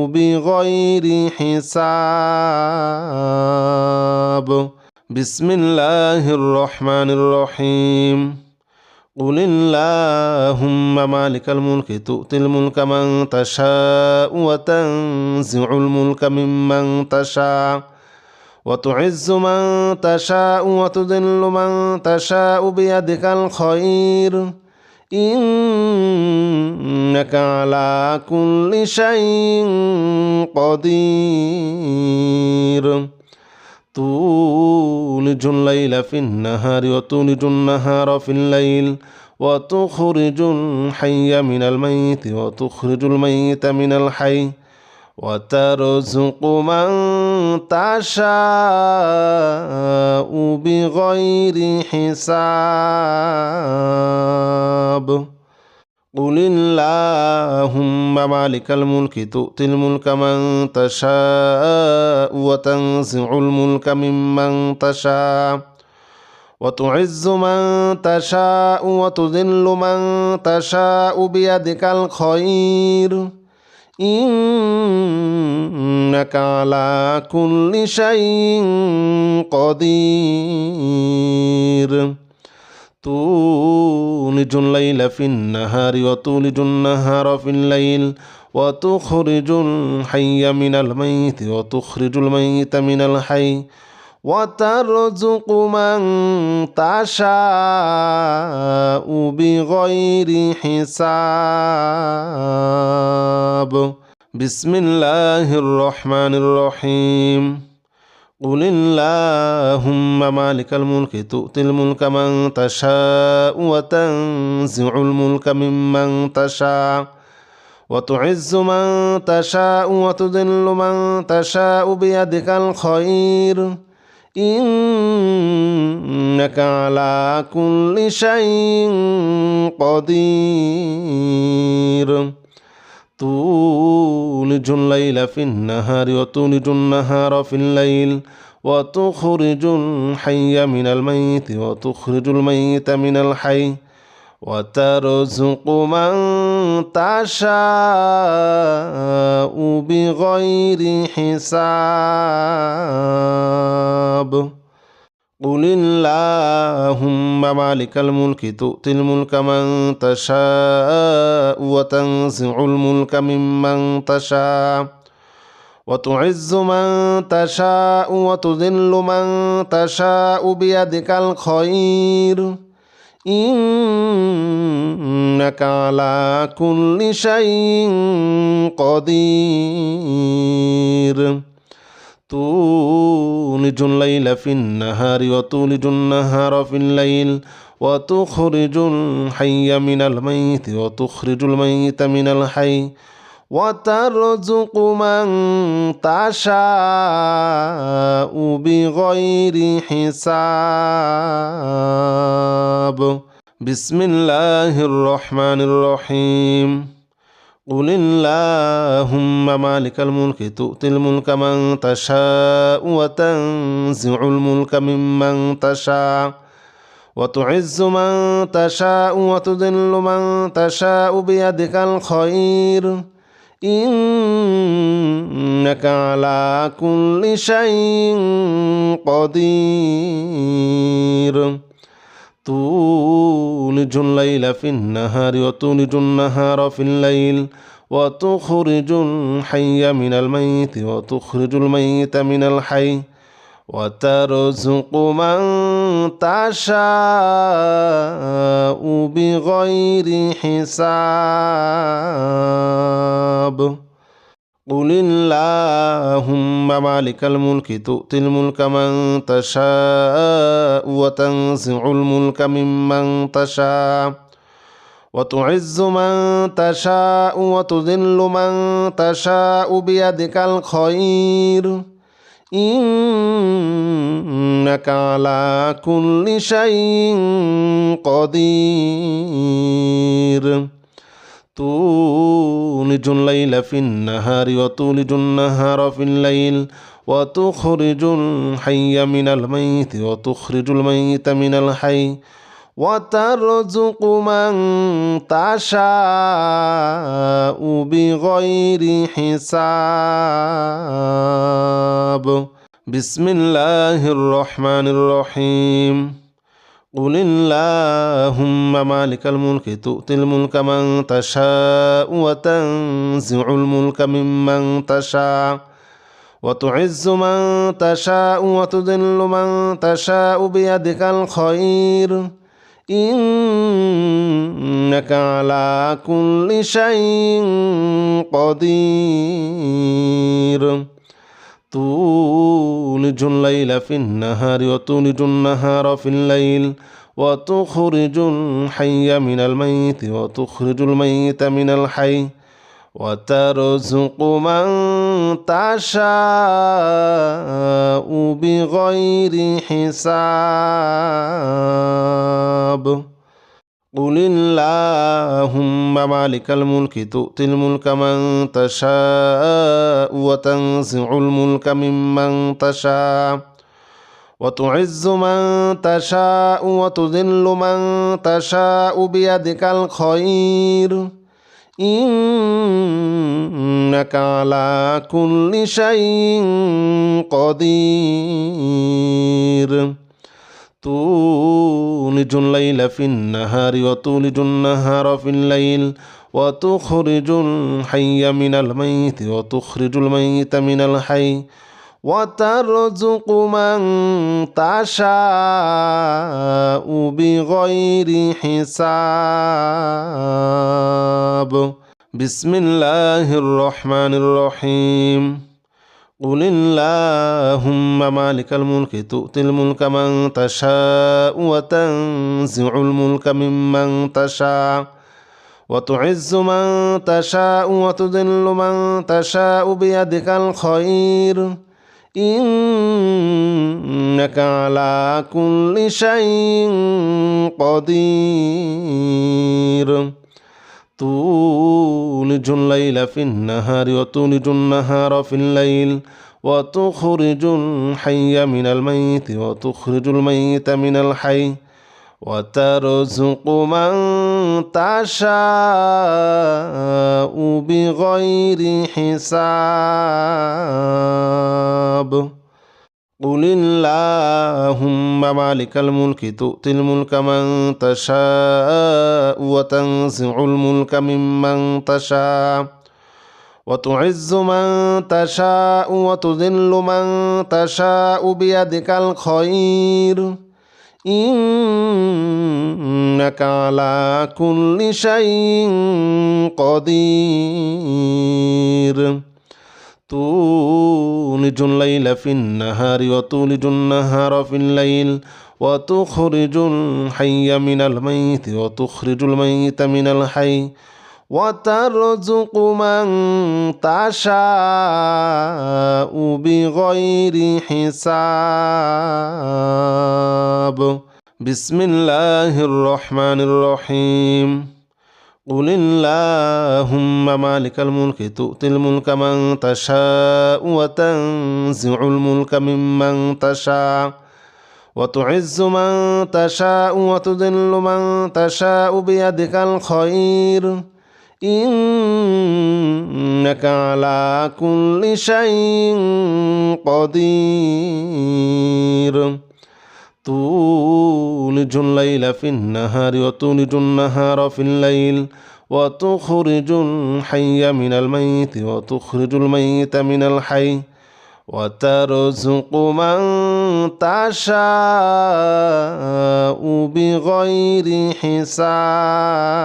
Speaker 1: بغير حساب بسم الله الرحمن الرحيم قل اللهم مالك الملك تؤتي الملك من تشاء وتنزع الملك ممن تشاء وتعز من تشاء وتذل من تشاء بيدك الخير إنك على كل شيء قدير تولج الليل في النهار وتولج النهار في الليل وتخرج الحي من الميت وتخرج الميت من الحي وترزق من تشاء بغير حساب قل اللهم مالك الملك تؤتي الملك من تشاء وتنزع الملك ممن تشاء وتعز من تشاء وتذل من تشاء بيدك الخير إنك على كل شيء قدير تولج الليل في النهار وتولج النهار في الليل وتخرج الحي من الميت وتخرج الميت من الحي وترزق من تشاء بغير حساب بسم الله الرحمن الرحيم قل اللهم مالك الملك تؤتي الملك من تشاء وتنزع الملك ممن تشاء وتعز من تشاء وتذل من تشاء بيدك الخير إنك على كل شيء قدير تولج الليل في النهار وتولج النهار في الليل وتخرج الحي من الميت وتخرج الميت من الحي وترزق من تشاء بغير حساب قل اللهم مالك الملك تؤتي الملك من تشاء وتنزع الملك ممن تشاء وتعز من تشاء وتذل من تشاء بيدك الخير إنك على كل شيء قدير تولج الليل في النهار وتولج النهار في الليل وتخرج الحي من الميت وتخرج الميت من الحي وترزق من تشاء بغير حساب بسم الله الرحمن الرحيم قل اللهم مالك الملك تؤتي الملك من تشاء وتنزع الملك ممن تشاء وتعز من تشاء وتذل من تشاء بيدك الخير إنك على كل شيء قدير تولج الليل في النهار وتولج النهار في الليل وتخرج الحي من الميت وتخرج الميت من الحي وترزق من تشاء بغير حساب قل اللهم مالك الملك تؤتي الملك من تشاء وتنزع الملك ممن تشاء وتعز من تشاء وتذل من تشاء بيدك الخير إنك على كل شيء قدير تولج الليل في النهار وتولج النهار في الليل وتخرج الحي من الميت وتخرج الميت من الحي وترزق من تشاء بغير حساب بسم الله الرحمن الرحيم قل اللهم مالك الملك تؤتي الملك من تشاء وتنزع الملك ممن تشاء وتعز من تشاء وتذل من تشاء بيدك الخير إنك على كل شيء قدير تولج الليل في النهار وتولج النهار في الليل وتخرج الحي من الميت وتخرج الميت من الحي وترزق من تشاء بغير حساب قل اللهم مالك الملك تؤتي الملك من تشاء وتنزع الملك ممن تشاء وتعز من تشاء وتذل من تشاء بيدك الخير إنك على كل شيء قدير تولج الليل في النهار وتولج النهار في الليل وتخرج الحي من الميت وتخرج الميت من الحي وترزق من تشاء بغير حساب بسم الله الرحمن الرحيم قل اللهم مالك الملك تؤتي الملك من تشاء وتنزع الملك ممن تشاء وتعز من تشاء وتذل من تشاء بيدك الخير إنك إنك على كل شيء قدير تولج الليل في النهار وتولج النهار في الليل وتخرج الحي من الميت وتخرج الميت من الحي وترزق من تشاء بغير حساب قل اللهم مالك الملك تؤتي الملك من تشاء وتنزع الملك ممن تشاء وتعز من تشاء وتذل من تشاء بيدك الخير إنك على كل شيء قدير تولج الليل في النهار وتولج النهار في الليل وتخرج الحي من الميت وتخرج الميت من الحي وترزق من تشاء بغير حساب بسم الله الرحمن الرحيم قل اللهم مالك الملك تؤتي الملك من تشاء وتنزع الملك ممن تشاء وتعز من تشاء وتذل من تشاء بيدك الخير إنك على كل شيء قدير تولج الليل في النهار وتولج النهار في الليل وتخرج الحي من الميت وتخرج الميت من الحي وترزق من تشاء بغير حساب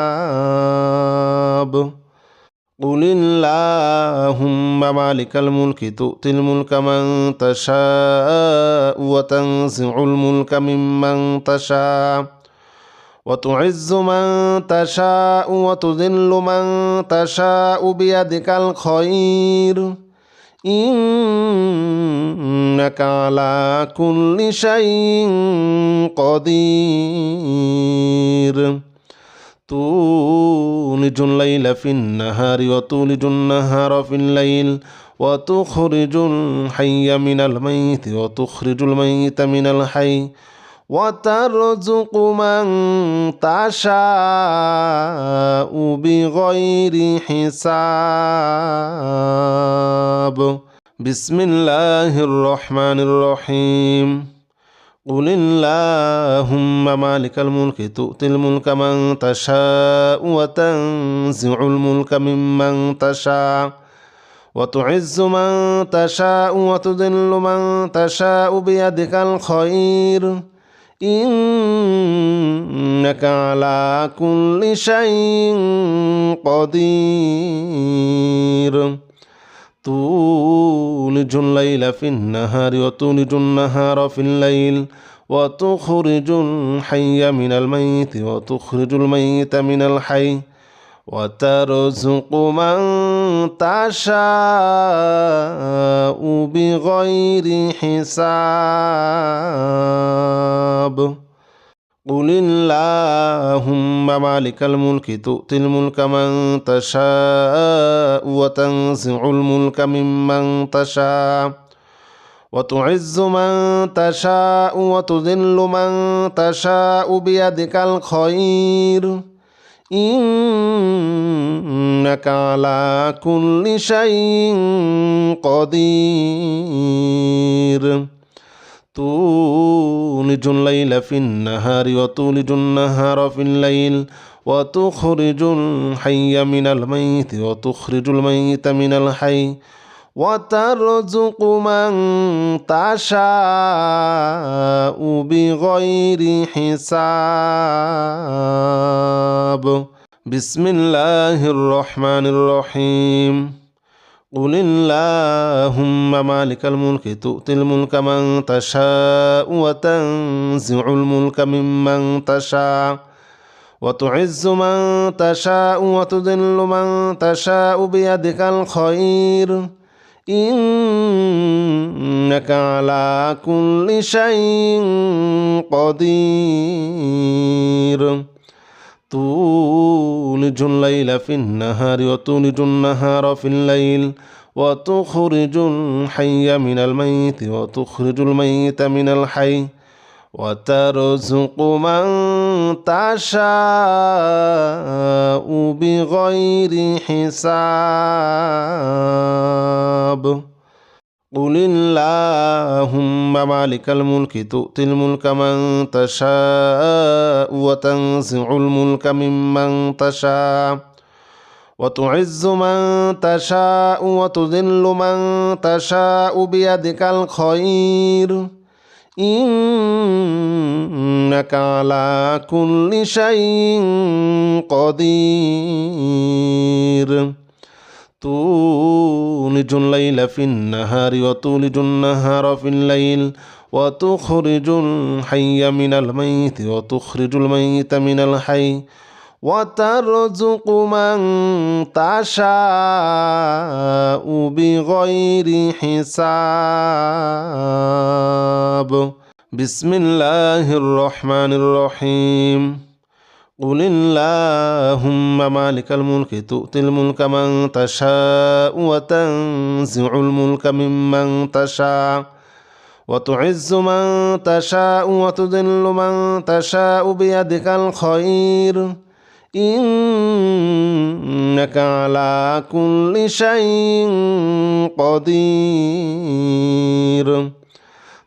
Speaker 1: قل اللهم مالك الملك تؤتي الملك من تشاء وتنزع الملك ممن تشاء وتعز من تشاء وتذل من تشاء بيدك الخير إنك على كل شيء قدير تولج الليل في النهار وتولج النهار في الليل وتخرج الحي من الميت وتخرج الميت من الحي وترزق من تشاء بغير حساب بسم الله الرحمن الرحيم قل اللهم مالك الملك تؤتي الملك من تشاء وتنزع الملك ممن تشاء وتعز من تشاء وتذل من تشاء بيدك الخير إنك على كل شيء قدير تولج الليل في النهار وتولج النهار في الليل وتخرج الحي من الميت وتخرج الميت من الحي وترزق من تشاء بغير حساب قل اللهم مالك الملك تؤتي الملك من تشاء وتنزع الملك ممن تشاء وتعز من تشاء وتذل من تشاء بيدك الخير إنك على كل شيء قدير تولج الليل في النهار وتولج النهار في الليل وتخرج الحي من الميت وتخرج الميت من الحي وترزق من تشاء بغير حساب بسم الله الرحمن الرحيم قل اللهم مالك الملك تؤتي الملك من تشاء وتنزع الملك ممن تشاء وتعز من تشاء وتذل من تشاء بيدك الخير إنك على كل شيء قدير تولج الليل في النهار وتولج النهار في الليل وتخرج الحي من الميت وتخرج الميت من الحي وترزق من تشاء بغير حساب قل اللهم مالك الملك تؤتي الملك من تشاء وتنزع الملك ممن تشاء وتعز من تشاء وتذل من تشاء بيدك الخير إنك على كل شيء قدير تولج الليل في النهار وتولج النهار في الليل وتخرج الحي من الميت وتخرج الميت من الحي وترزق من تشاء بغير حساب بسم الله الرحمن الرحيم قل اللهم مالك الملك تؤتي الملك من تشاء وتنزع الملك ممن تشاء وتعز من تشاء وتذل من تشاء بيدك الخير إنك على كل شيء قدير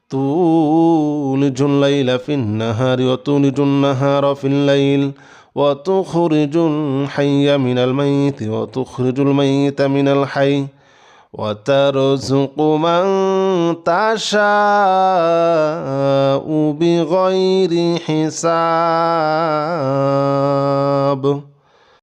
Speaker 1: تولج الليل في النهار وتولج النهار في الليل وتخرج الحي من الميت وتخرج الميت من الحي وترزق من تشاء بغير حساب